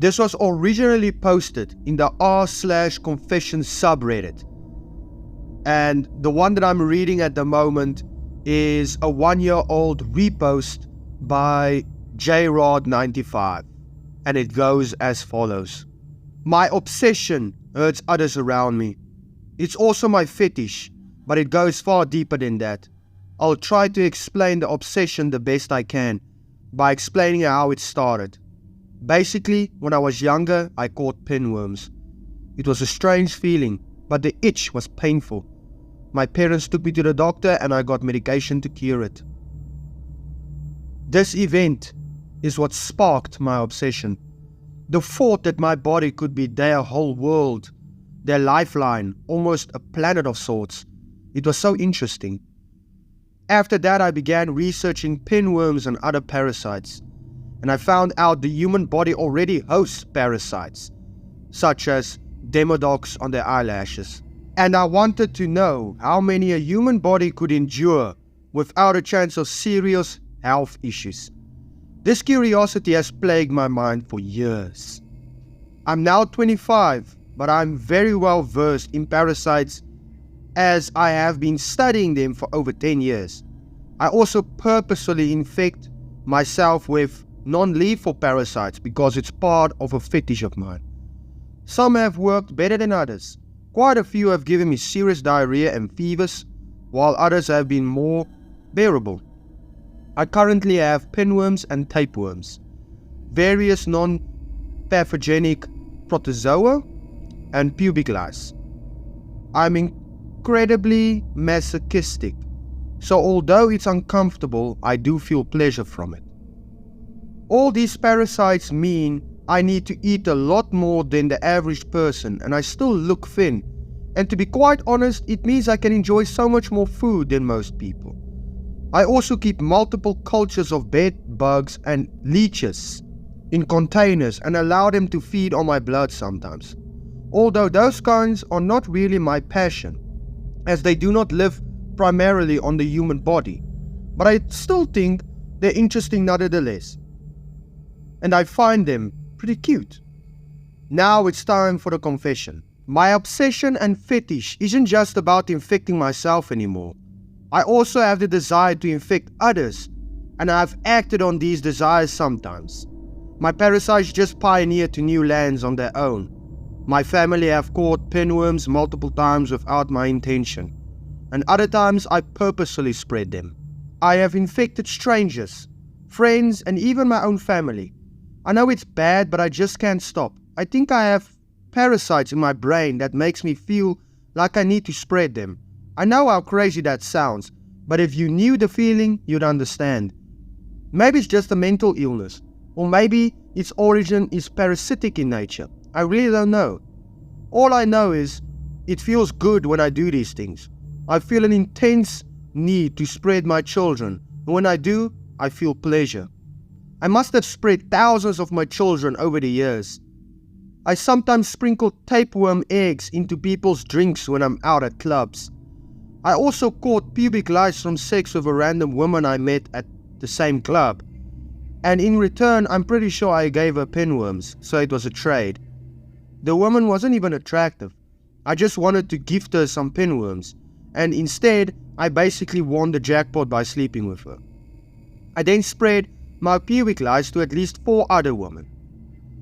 This was originally posted in the r/confession subreddit. And the one that I'm reading at the moment is a 1-year-old repost by JRod95. And it goes as follows. My obsession hurts others around me. It's also my fetish, but it goes far deeper than that. I'll try to explain the obsession the best I can by explaining how it started. Basically, when I was younger, I caught pinworms. It was a strange feeling, but the itch was painful. My parents took me to the doctor and I got medication to cure it. This event is what sparked my obsession. The thought that my body could be their whole world, their lifeline, almost a planet of sorts. It was so interesting. After that, I began researching pinworms and other parasites, and I found out the human body already hosts parasites, such as demodocs on their eyelashes. And I wanted to know how many a human body could endure without a chance of serious health issues. This curiosity has plagued my mind for years. I'm now 25, but I'm very well versed in parasites as I have been studying them for over 10 years. I also purposefully infect myself with non-lethal parasites because it's part of a fetish of mine. Some have worked better than others. Quite a few have given me serious diarrhea and fevers, while others have been more bearable. I currently have pinworms and tapeworms, various non-pathogenic protozoa, and pubic lice. I'm incredibly masochistic, so although it's uncomfortable, I do feel pleasure from it. All these parasites mean I need to eat a lot more than the average person, and I still look thin. And to be quite honest, it means I can enjoy so much more food than most people. I also keep multiple cultures of bed bugs and leeches in containers and allow them to feed on my blood sometimes. Although those kinds are not really my passion, as they do not live primarily on the human body. But I still think they're interesting nonetheless. And I find them pretty cute. Now it's time for the confession. My obsession and fetish isn't just about infecting myself anymore. I also have the desire to infect others, and I've acted on these desires sometimes. My parasites just pioneer to new lands on their own. My family have caught pinworms multiple times without my intention, and other times I purposefully spread them. I have infected strangers, friends, and even my own family. I know it's bad, but I just can't stop. I think I have parasites in my brain that makes me feel like I need to spread them. I know how crazy that sounds, but if you knew the feeling, you'd understand. Maybe it's just a mental illness, or maybe its origin is parasitic in nature. I really don't know. All I know is, it feels good when I do these things. I feel an intense need to spread my children, and when I do, I feel pleasure. I must have spread thousands of my children over the years. I sometimes sprinkle tapeworm eggs into people's drinks when I'm out at clubs. I also caught pubic lice from sex with a random woman I met at the same club. And in return, I'm pretty sure I gave her pinworms, so it was a trade. The woman wasn't even attractive. I just wanted to gift her some pinworms, and instead, I basically won the jackpot by sleeping with her. I then spread my pubic lice to at least 4 other women.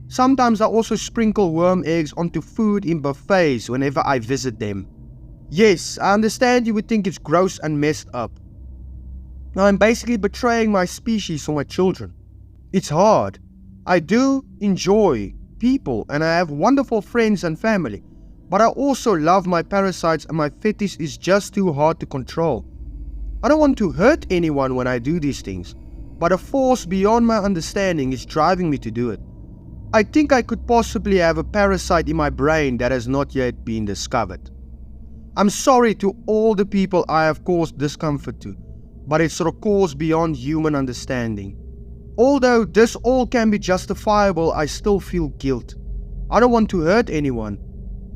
Sometimes I also sprinkle worm eggs onto food in buffets whenever I visit them. Yes, I understand you would think it's gross and messed up. Now I'm basically betraying my species for my children. It's hard. I do enjoy people and I have wonderful friends and family, but I also love my parasites and my fetish is just too hard to control. I don't want to hurt anyone when I do these things, but a force beyond my understanding is driving me to do it. I think I could possibly have a parasite in my brain that has not yet been discovered. I'm sorry to all the people I have caused discomfort to, but it's a cause beyond human understanding. Although this all can be justifiable, I still feel guilt. I don't want to hurt anyone.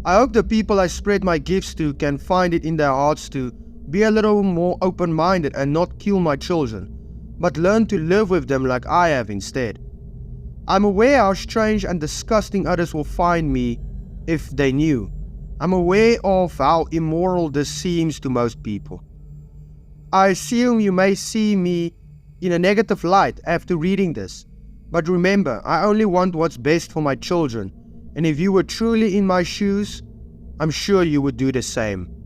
I hope the people I spread my gifts to can find it in their hearts to be a little more open-minded and not kill my children, but learn to live with them like I have instead. I'm aware how strange and disgusting others will find me if they knew. I'm aware of how immoral this seems to most people. I assume you may see me in a negative light after reading this, but remember, I only want what's best for my children, and if you were truly in my shoes, I'm sure you would do the same.